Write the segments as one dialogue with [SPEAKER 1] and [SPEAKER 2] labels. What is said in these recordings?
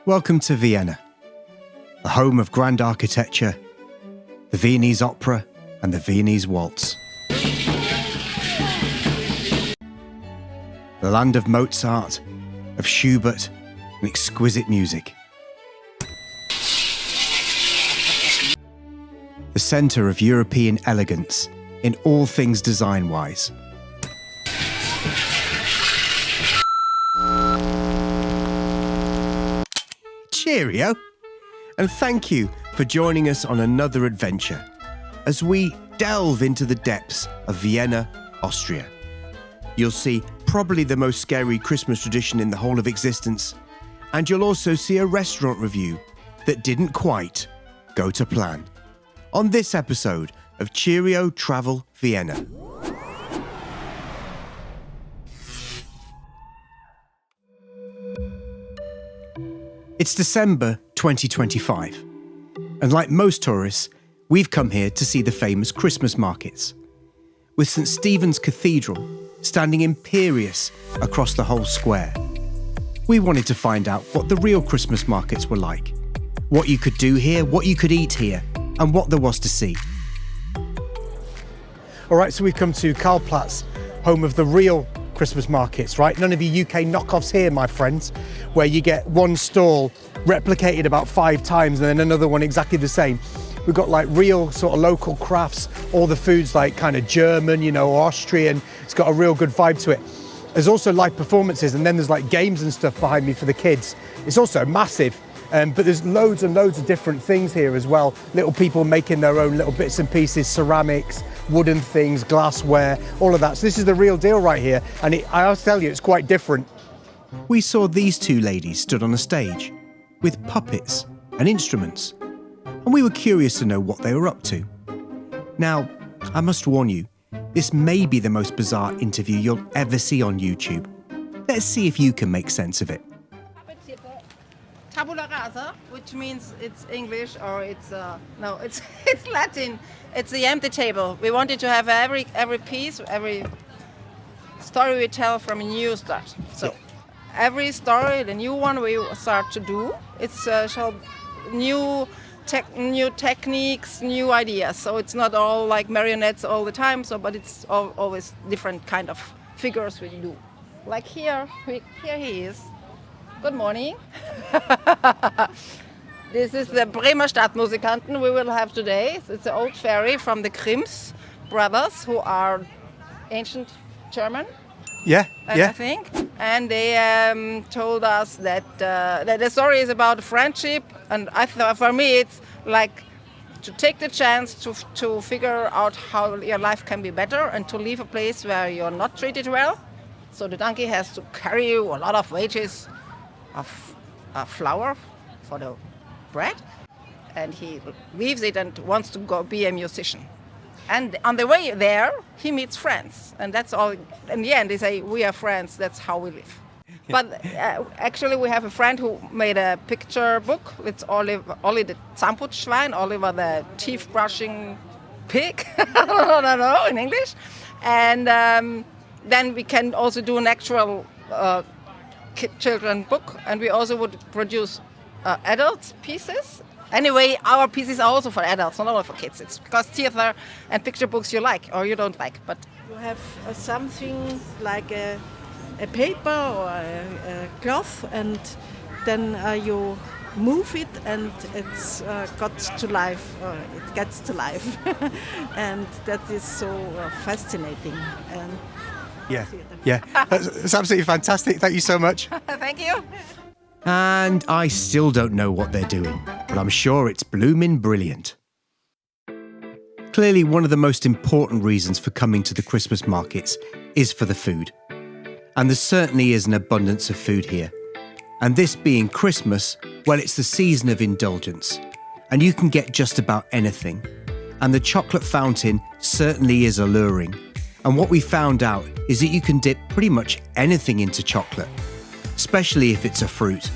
[SPEAKER 1] Welcome to Vienna, the home of grand architecture, the Viennese opera and the Viennese waltz. The land of Mozart, of Schubert and exquisite music. The centre of European elegance in all things design-wise. Cheerio, and thank you for joining us on another adventure as we delve into the depths of Vienna, Austria. You'll see probably the most scary Christmas tradition in the whole of existence, and you'll also see a restaurant review that didn't quite go to plan on this episode of Cheerio Travel Vienna. It's December 2025, and like most tourists, we've come here to see the famous Christmas markets, with St. Stephen's Cathedral standing imperious across the whole square. We wanted to find out what the real Christmas markets were like, what you could do here, what you could eat here, and what there was to see. All right, so we've come to Karlsplatz, home of the real Christmas markets, right? None of you UK knockoffs here, my friends, where you get one stall replicated about 5 times and then another one exactly the same. We've got like real sort of local crafts, all the food's like kind of German, or Austrian. It's got a real good vibe to it. There's also live performances, and then there's like games and stuff behind me for the kids. It's also massive, but there's loads and loads of different things here as well. Little people making their own little bits and pieces, ceramics, wooden things, glassware, all of that. So this is the real deal right here, and I'll tell you, it's quite different. We saw these two ladies stood on a stage with puppets and instruments, and we were curious to know what they were up to. Now, I must warn you, this may be the most bizarre interview you'll ever see on YouTube. Let's see if you can make sense of it.
[SPEAKER 2] Tabula rasa, which means it's English or it's Latin. It's the empty table. We wanted to have every piece, every story we tell from a new start. So every story, the new one we start to do, it's new techniques, new ideas. So it's not all like marionettes all the time. But it's always different kind of figures we do. Like here he is. Good morning. This is the Bremer Stadtmusikanten we will have today. It's an old fairy from the Grimms brothers, who are ancient German. I think. And they told us that the story is about friendship, and I thought for me it's like to take the chance to figure out how your life can be better and to leave a place where you're not treated well. So the donkey has to carry you a lot of wages of flour for the bread, and he leaves it and wants to go be a musician. And on the way there, he meets friends, and that's all. In the end, they say, we are friends, that's how we live. But actually, we have a friend who made a picture book. It's Olli the Zahnputzschwein, Oliver the teeth-brushing pig, I don't know in English. And then we can also do an actual children book, and we also would produce adult pieces. Anyway, our pieces are also for adults, not only for kids. It's because theater and picture books you like or you don't like. But
[SPEAKER 3] you have something like a paper or a cloth, and then you move it, and it's got to life. It gets to life, and that is so fascinating. And
[SPEAKER 1] Yeah, that's absolutely fantastic. Thank you so much.
[SPEAKER 2] Thank you.
[SPEAKER 1] And I still don't know what they're doing, but I'm sure it's blooming brilliant. Clearly, one of the most important reasons for coming to the Christmas markets is for the food. And there certainly is an abundance of food here. And this being Christmas, well, it's the season of indulgence, and you can get just about anything. And the chocolate fountain certainly is alluring. And what we found out is that you can dip pretty much anything into chocolate, especially if it's a fruit.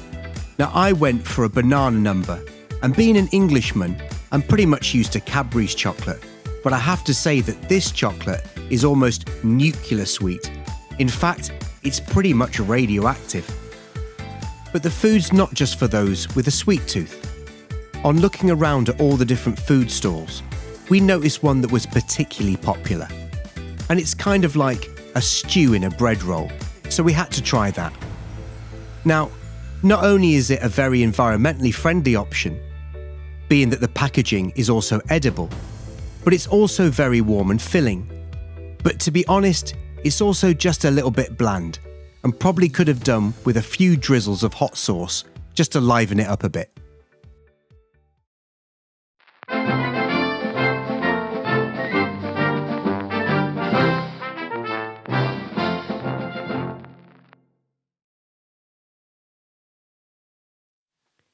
[SPEAKER 1] Now, I went for a banana number, and being an Englishman, I'm pretty much used to Cadbury's chocolate, but I have to say that this chocolate is almost nuclear sweet. In fact, it's pretty much radioactive. But the food's not just for those with a sweet tooth. On looking around at all the different food stalls, we noticed one that was particularly popular. And it's kind of like a stew in a bread roll, so we had to try that. Now, not only is it a very environmentally friendly option, being that the packaging is also edible, but it's also very warm and filling. But to be honest, it's also just a little bit bland, and probably could have done with a few drizzles of hot sauce just to liven it up a bit.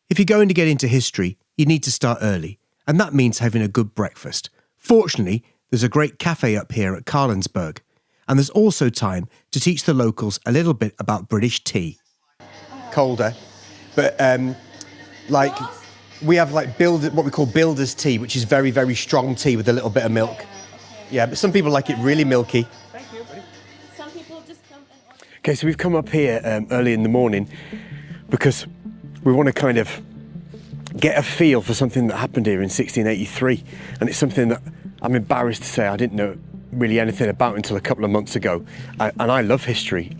[SPEAKER 1] If you're going to get into history, you need to start early, and that means having a good breakfast. Fortunately, there's a great cafe up here at Karlensburg, and there's also time to teach the locals a little bit about British tea. Colder, but we have what we call builder's tea, which is very, very strong tea with a little bit of milk. Yeah, but some people like it really milky.
[SPEAKER 4] Thank you. Some people just come and...
[SPEAKER 1] Okay, so we've come up here early in the morning because we want to kind of get a feel for something that happened here in 1683, and it's something that I'm embarrassed to say I didn't know really anything about until a couple of months ago, and I love history.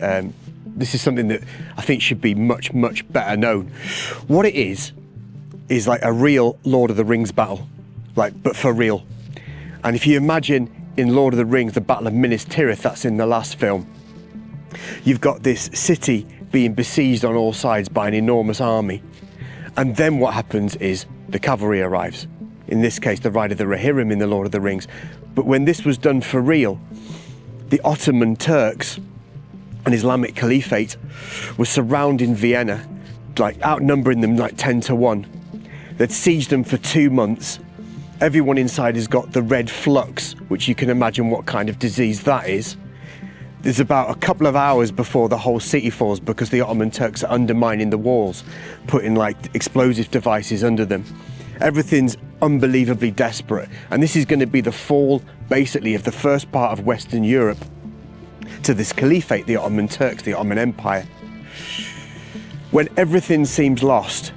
[SPEAKER 1] This is something that I think should be much, much better known. What it is like a real Lord of the Rings battle, but for real. And if you imagine in Lord of the Rings, the Battle of Minas Tirith, that's in the last film, you've got this city being besieged on all sides by an enormous army. And then what happens is the cavalry arrives. In this case, the Ride of the Rohirrim in the Lord of the Rings. But when this was done for real, the Ottoman Turks and Islamic Caliphate were surrounding Vienna, outnumbering them 10 to 1. They'd sieged them for 2 months. Everyone inside has got the red flux, which you can imagine what kind of disease that is. There's about a couple of hours before the whole city falls because the Ottoman Turks are undermining the walls, putting explosive devices under them. Everything's unbelievably desperate, and this is going to be the fall, basically, of the first part of Western Europe to this caliphate, the Ottoman Turks, the Ottoman Empire. When everything seems lost,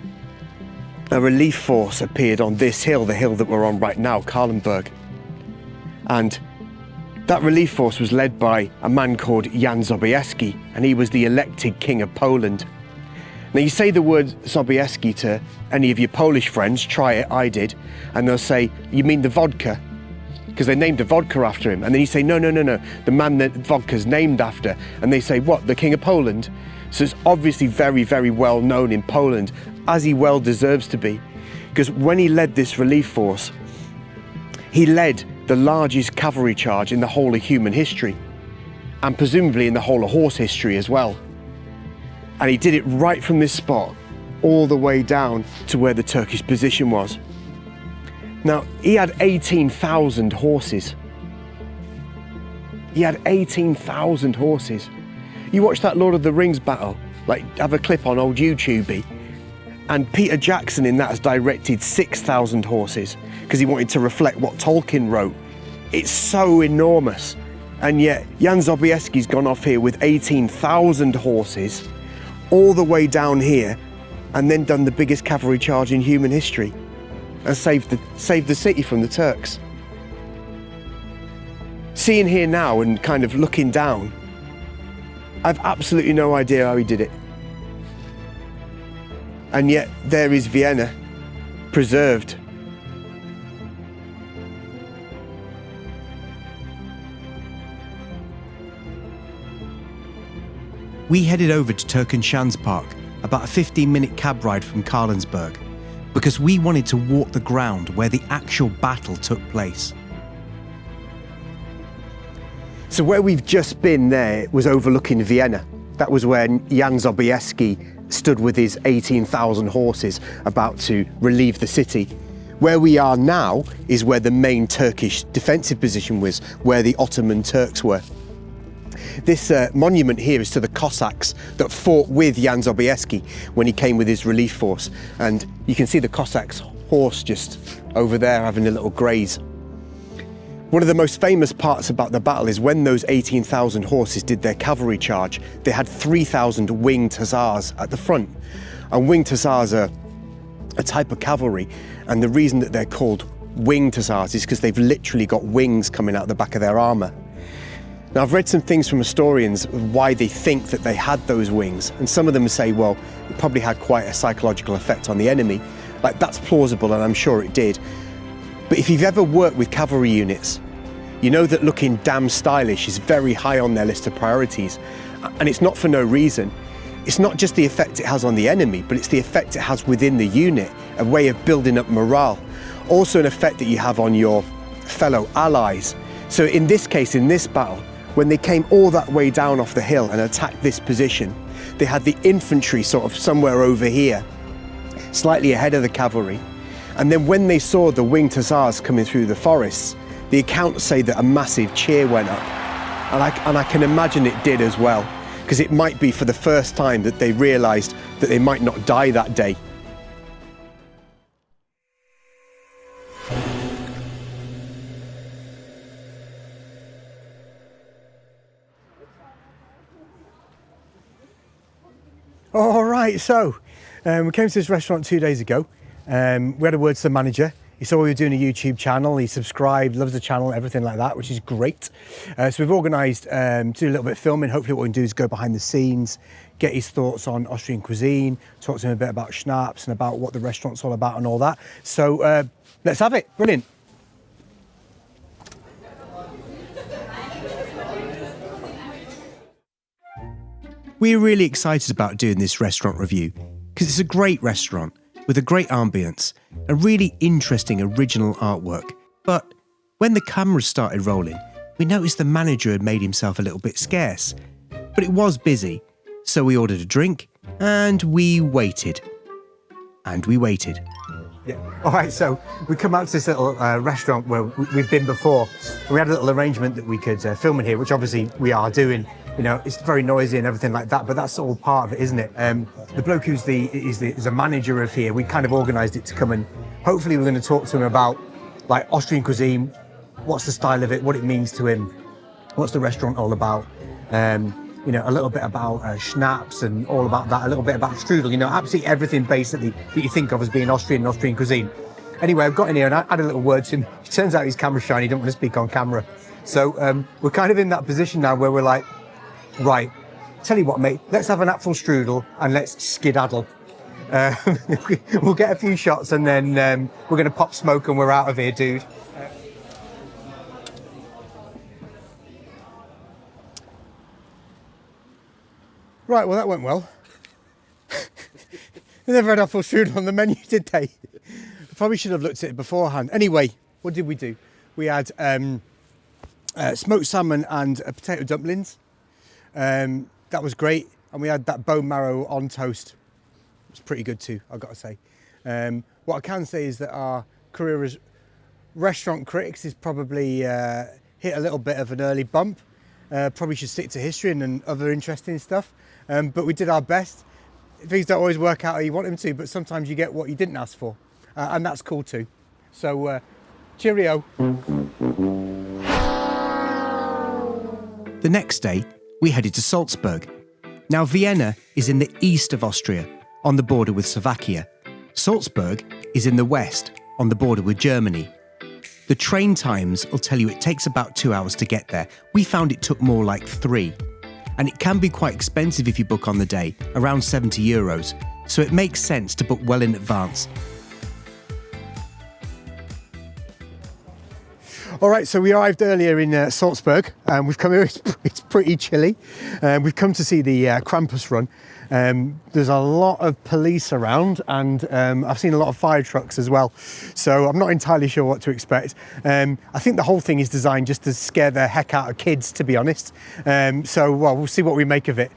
[SPEAKER 1] a relief force appeared on this hill, the hill that we're on right now, Karlensburg. And that relief force was led by a man called Jan Sobieski, and he was the elected king of Poland. Now you say the word Sobieski to any of your Polish friends, try it, I did, and they'll say, you mean the vodka? Because they named a vodka after him. And then you say, no, the man that vodka's named after. And they say, what, the king of Poland? So it's obviously very, very well known in Poland, as he well deserves to be. Because when he led this relief force, he led the largest cavalry charge in the whole of human history, and presumably in the whole of horse history as well. And he did it right from this spot all the way down to where the Turkish position was. Now, he had 18,000 horses. He had 18,000 horses. You watch that Lord of the Rings battle, have a clip on old YouTube, and Peter Jackson in that has directed 6,000 horses because he wanted to reflect what Tolkien wrote. It's so enormous. And yet Jan Sobieski's gone off here with 18,000 horses all the way down here and then done the biggest cavalry charge in human history and saved the city from the Turks. Seeing here now and kind of looking down, I've absolutely no idea how he did it. And yet there is Vienna, preserved. We headed over to Turkenschanz Park, about a 15-minute cab ride from Karlensburg, because we wanted to walk the ground where the actual battle took place. So where we've just been there was overlooking Vienna. That was where Jan Sobieski stood with his 18,000 horses about to relieve the city. Where we are now is where the main Turkish defensive position was, where the Ottoman Turks were. This monument here is to the Cossacks that fought with Jan Sobieski when he came with his relief force. And you can see the Cossacks' horse just over there having a little graze. One of the most famous parts about the battle is when those 18,000 horses did their cavalry charge, they had 3,000 winged hussars at the front. And winged hussars are a type of cavalry, and the reason that they're called winged hussars is because they've literally got wings coming out the back of their armour. Now, I've read some things from historians why they think that they had those wings, and some of them say, well, it probably had quite a psychological effect on the enemy. Like, that's plausible, and I'm sure it did. But if you've ever worked with cavalry units, you know that looking damn stylish is very high on their list of priorities, and it's not for no reason. It's not just the effect it has on the enemy, but it's the effect it has within the unit, a way of building up morale. Also an effect that you have on your fellow allies. So in this case, in this battle, when they came all that way down off the hill and attacked this position, they had the infantry sort of somewhere over here, slightly ahead of the cavalry. And then when they saw the winged hussars coming through the forests, the accounts say that a massive cheer went up. And I can imagine it did as well, because it might be for the first time that they realised that they might not die that day. All right, so we came to this restaurant 2 days ago. We had a word to the manager. He saw we were doing a YouTube channel. He subscribed, loves the channel, everything like that, which is great. So we've organised to do a little bit of filming. Hopefully what we can do is go behind the scenes, get his thoughts on Austrian cuisine, talk to him a bit about schnapps and about what the restaurant's all about and all that. So let's have it. Brilliant. We're really excited about doing this restaurant review because it's a great restaurant with a great ambience, a really interesting original artwork. But when the cameras started rolling, we noticed the manager had made himself a little bit scarce. But it was busy, so we ordered a drink and we waited. And we waited. Yeah. All right, so we come out to this little restaurant where we've been before. We had a little arrangement that we could film in here, which obviously we are doing. You know, it's very noisy and everything like that, but that's all part of it, isn't it? The bloke who's is a manager of here, we kind of organised it to come and hopefully we're going to talk to him about like Austrian cuisine, what's the style of it, what it means to him, what's the restaurant all about, you know, a little bit about schnapps and all about that, a little bit about strudel, you know, absolutely everything basically that you think of as being Austrian cuisine. Anyway, I've got in here and I had a little word to him. It turns out he's camera shy, he don't want to speak on camera. So we're kind of in that position now where we're like, right, tell you what, mate, let's have an apple strudel and let's skedaddle. We'll get a few shots and then we're going to pop smoke and we're out of here, dude. Right, well, that went well. They never had apple strudel on the menu, did they? Probably should have looked at it beforehand. Anyway, what did we do? We had smoked salmon and potato dumplings. That was great, and we had that bone marrow on toast. It was pretty good too, I've got to say. What I can say is that our career as restaurant critics is probably hit a little bit of an early bump. Probably should stick to history and other interesting stuff, but we did our best. Things don't always work out how you want them to, but sometimes you get what you didn't ask for, and that's cool too. So, cheerio. The next day, we headed to Salzburg. Now, Vienna is in the east of Austria, on the border with Slovakia. Salzburg is in the west, on the border with Germany. The train times will tell you it takes about 2 hours to get there. We found it took more like 3. And it can be quite expensive if you book on the day, around €70. So it makes sense to book well in advance. All right, so we arrived earlier in Salzburg. We've come here, it's pretty chilly. We've come to see the Krampus run. There's a lot of police around and I've seen a lot of fire trucks as well. So I'm not entirely sure what to expect. I think the whole thing is designed just to scare the heck out of kids, to be honest. So well, we'll see what we make of it.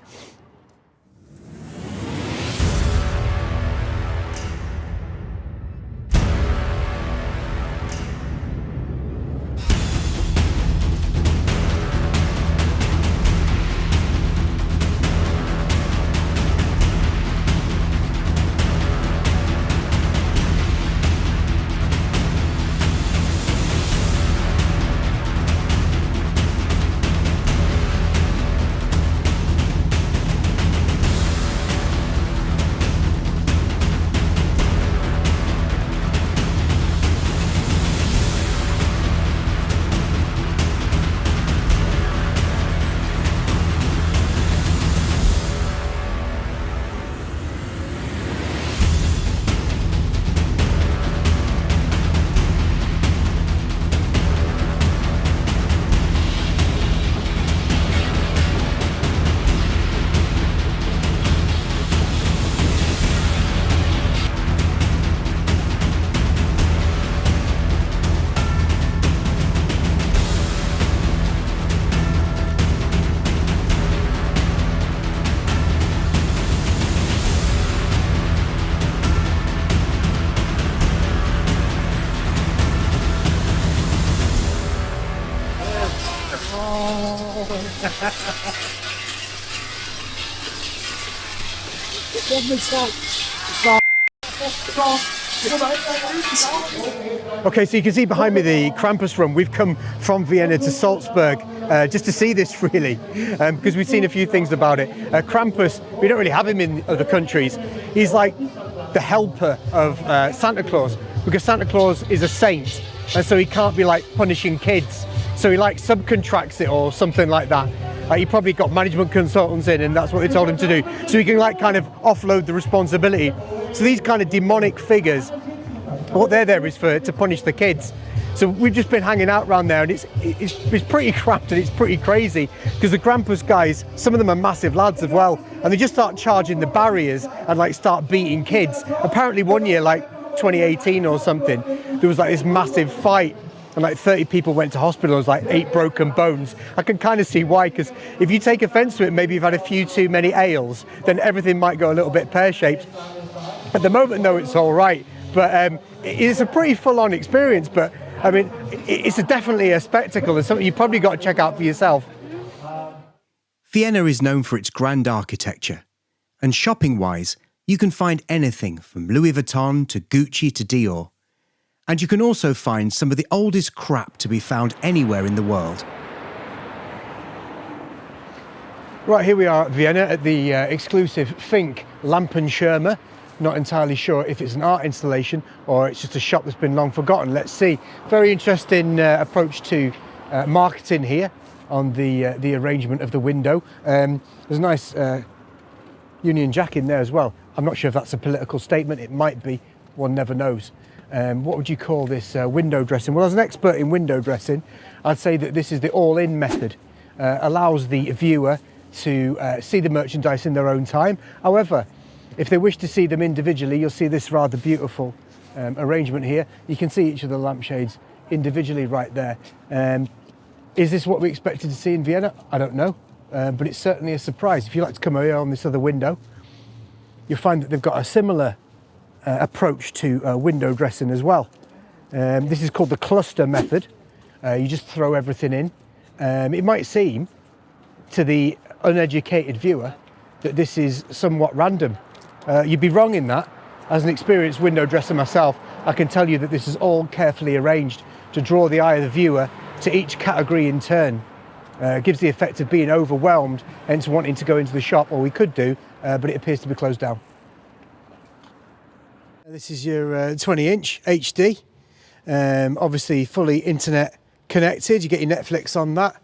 [SPEAKER 1] Okay, so you can see behind me the Krampus run. We've come from Vienna to Salzburg just to see this, really, because we've seen a few things about it. Krampus, we don't really have him in other countries. He's like the helper of Santa Claus, because Santa Claus is a saint, and so he can't be like punishing kids. So he like subcontracts it or something like that. He probably got management consultants in, and that's what they told him to do. So he can like kind of offload the responsibility. So these kind of demonic figures, what they're there is to punish the kids. So we've just been hanging out around there, and it's pretty cramped and it's pretty crazy, because the Krampus guys, some of them are massive lads as well, and they just start charging the barriers and like start beating kids. Apparently one year, like 2018 or something, there was like this massive fight, and like 30 people went to hospital. There was like 8 broken bones. I can kind of see why, because if you take offence to it, maybe you've had a few too many ales, then everything might go a little bit pear-shaped. At the moment, though, it's all right, but it's a pretty full-on experience. But I mean, it's definitely a spectacle and something you probably got to check out for yourself.
[SPEAKER 5] Vienna is known for its grand architecture, and shopping-wise, you can find anything from Louis Vuitton to Gucci to Dior. And you can also find some of the oldest crap to be found anywhere in the world.
[SPEAKER 1] Right, here we are at Vienna at the exclusive Fink Lampenschirme. Not entirely sure if it's an art installation or it's just a shop that's been long forgotten. Let's see. Very interesting approach to marketing here on the arrangement of the window. There's a nice Union Jack in there as well. I'm not sure if that's a political statement. It might be. One never knows. What would you call this window dressing? Well, as an expert in window dressing, I'd say that this is the all-in method. Allows the viewer to see the merchandise in their own time. However, if they wish to see them individually, you'll see this rather beautiful arrangement here. You can see each of the lampshades individually right there. Is this what we expected to see in Vienna? I don't know, but it's certainly a surprise. If you like to come over here on this other window, you'll find that they've got a similar approach to window dressing as well. This is called the cluster method. You just throw everything in. It might seem to the uneducated viewer that this is somewhat random. You'd be wrong in that. As an experienced window dresser myself, I can tell you that this is all carefully arranged to draw the eye of the viewer to each category in turn. Gives the effect of being overwhelmed, hence wanting to go into the shop, or we could do, but it appears to be closed down. This is your 20-inch HD, obviously fully internet connected. You get your Netflix on that.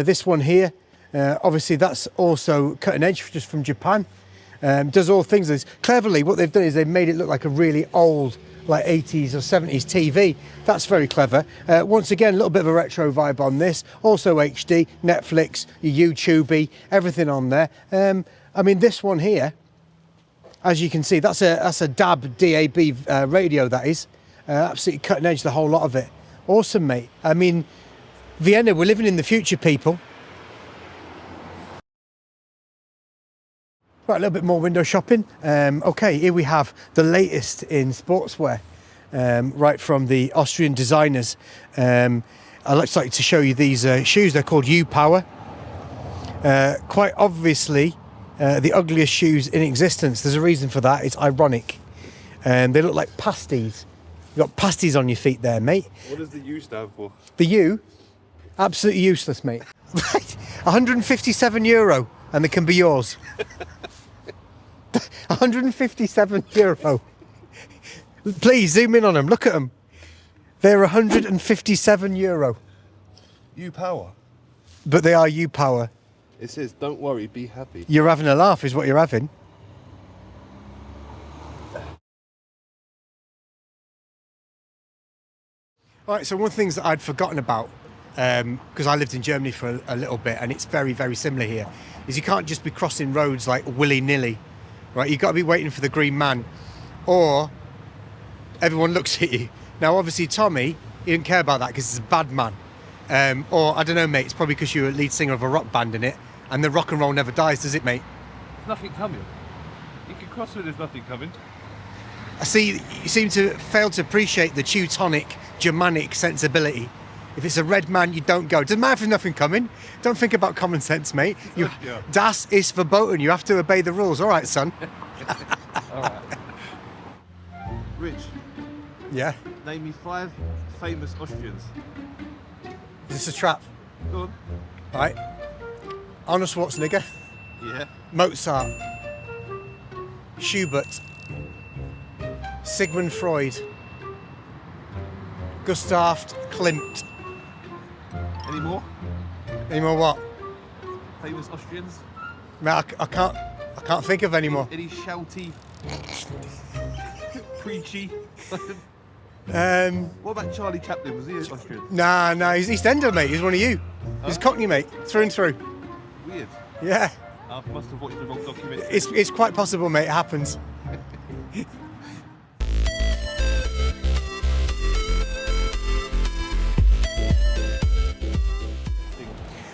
[SPEAKER 1] This one here, obviously that's also cutting edge, just from Japan. Does all things. This cleverly, what they've done is they've made it look like a really old, like 80s or 70s TV. That's very clever. Once again, a little bit of a retro vibe on this. Also HD, Netflix, your YouTube, everything on there. I mean, this one here, as you can see, that's a DAB radio. That is absolutely cutting edge, the whole lot of it. Awesome, mate. I mean, Vienna, we're living in the future, people. Right, a little bit more window shopping. Okay, here we have the latest in sportswear, right from the Austrian designers. I'd like to show you these shoes. They're called U-Power. Quite obviously, the ugliest shoes in existence. There's a reason for that. It's ironic. They look like pasties. You've got pasties on your feet there, mate.
[SPEAKER 6] What does the U stand for? The
[SPEAKER 1] U? Absolutely useless, mate. 157 euro, and they can be yours. 157 euro. Please zoom in on them. Look at them. They're 157 euro.
[SPEAKER 6] U-Power.
[SPEAKER 1] But they are U-Power.
[SPEAKER 6] It says, don't worry, be happy.
[SPEAKER 1] You're having a laugh is what you're having. All right, so one of the things that I'd forgotten about, because I lived in Germany for a little bit, and it's very, very similar here, is you can't just be crossing roads like willy-nilly, right? You've got to be waiting for the green man, or everyone looks at you. Now, obviously, Tommy, he didn't care about that because he's a bad man. Or, I don't know, mate, it's probably because you're a lead singer of a rock band in it, and the rock and roll never dies, does it, mate?
[SPEAKER 6] There's nothing coming. You can cross when there's nothing coming.
[SPEAKER 1] I see you seem to fail to appreciate the Teutonic, Germanic sensibility. If it's a red man, you don't go. Doesn't matter if there's nothing coming. Don't think about common sense, mate. Das ist verboten. You have to obey the rules. All right, son.
[SPEAKER 6] All right. Rich,
[SPEAKER 1] Yeah.
[SPEAKER 6] name me 5 famous Austrians.
[SPEAKER 1] Is this a trap?
[SPEAKER 6] Go on.
[SPEAKER 1] Right. Arnold Schwarzenegger,
[SPEAKER 6] Yeah.
[SPEAKER 1] Mozart, Schubert, Sigmund Freud, Gustav Klimt.
[SPEAKER 6] Any more?
[SPEAKER 1] Any more what?
[SPEAKER 6] Famous Austrians?
[SPEAKER 1] Man, I can't think of any more.
[SPEAKER 6] Any shouty, preachy? What about Charlie Chaplin? Was he an Austrian?
[SPEAKER 1] Nah, he's EastEnder, mate. He's one of you. He's Cockney, mate, through and through.
[SPEAKER 6] Weird.
[SPEAKER 1] Yeah.
[SPEAKER 6] I must have watched the wrong documentary.
[SPEAKER 1] It's quite possible, mate. It happens.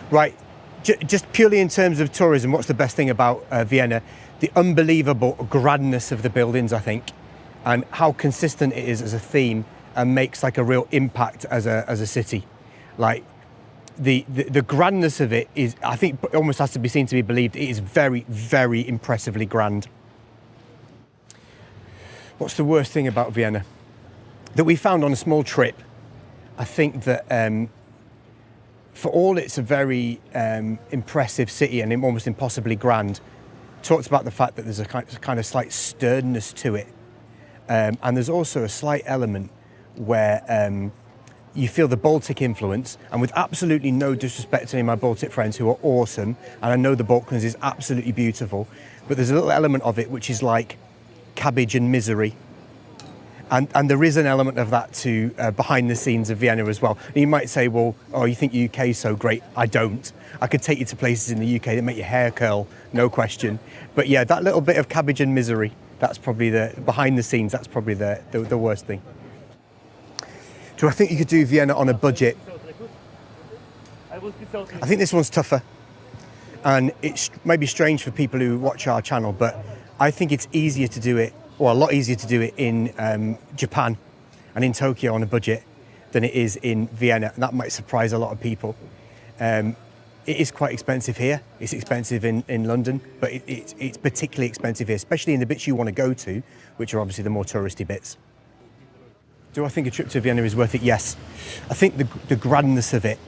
[SPEAKER 1] Right. Just purely in terms of tourism, what's the best thing about Vienna? The unbelievable grandness of the buildings, I think, and how consistent it is as a theme and makes like a real impact as a city. Like the grandness of it is, I think, almost has to be seen to be believed. It is very, very impressively grand. What's the worst thing about Vienna? That we found on a small trip, I think that for all it's a very impressive city and almost impossibly grand, talked about the fact that there's a kind of slight sternness to it. And there's also a slight element where you feel the Baltic influence, and with absolutely no disrespect to any of my Baltic friends who are awesome, and I know the Balkans is absolutely beautiful, but there's a little element of it which is like cabbage and misery. And there is an element of that to behind the scenes of Vienna as well. And you might say, well, oh, you think the UK is so great? I don't. I could take you to places in the UK that make your hair curl, no question. But yeah, that little bit of cabbage and misery, that's probably behind the scenes, that's probably the worst thing. Do I think you could do Vienna on a budget? I think this one's tougher. And it's maybe strange for people who watch our channel, but I think it's easier to do it, or a lot easier to do it in Japan and in Tokyo on a budget than it is in Vienna. And that might surprise a lot of people. It is quite expensive here. It's expensive in London, but it's particularly expensive here, especially in the bits you want to go to, which are obviously the more touristy bits. Do I think a trip to Vienna is worth it? Yes. I think the grandness of it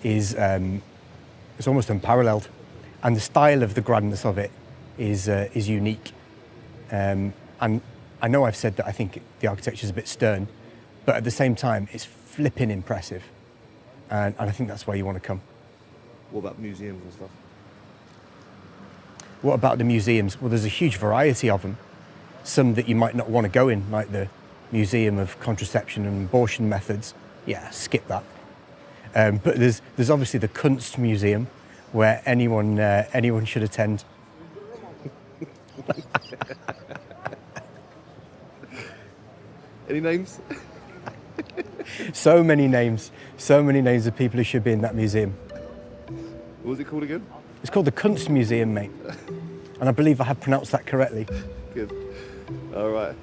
[SPEAKER 1] is it's almost unparalleled. And the style of the grandness of it is unique. And I know I've said that I think the architecture is a bit stern, but at the same time, it's flipping impressive. And I think that's why you want to come.
[SPEAKER 6] What about museums and stuff?
[SPEAKER 1] What about the museums? Well, there's a huge variety of them. Some that you might not want to go in, like the Museum of Contraception and Abortion Methods. Yeah, skip that. But there's obviously the Kunstmuseum, where anyone should attend.
[SPEAKER 6] Any names?
[SPEAKER 1] So many names of people who should be in that museum.
[SPEAKER 6] What was it called again?
[SPEAKER 1] It's called the Kunstmuseum, mate. And I believe I have pronounced that correctly.
[SPEAKER 6] Good. All right.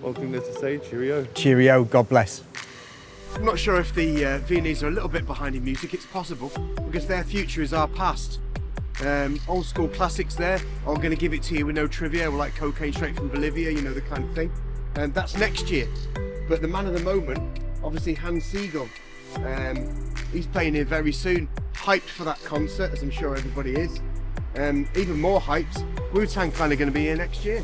[SPEAKER 6] One thing left to say, cheerio.
[SPEAKER 1] Cheerio, God bless. I'm not sure if the Viennese are a little bit behind in music. It's possible, because their future is our past. Old school classics there. I'm going to give it to you with no trivia. We're like cocaine straight from Bolivia, you know, the kind of thing. And that's next year. But the man of the moment, obviously Hans Siegel. He's playing here very soon. Hyped for that concert, as I'm sure everybody is. Even more hyped, Wu-Tang kind of going to be here next year.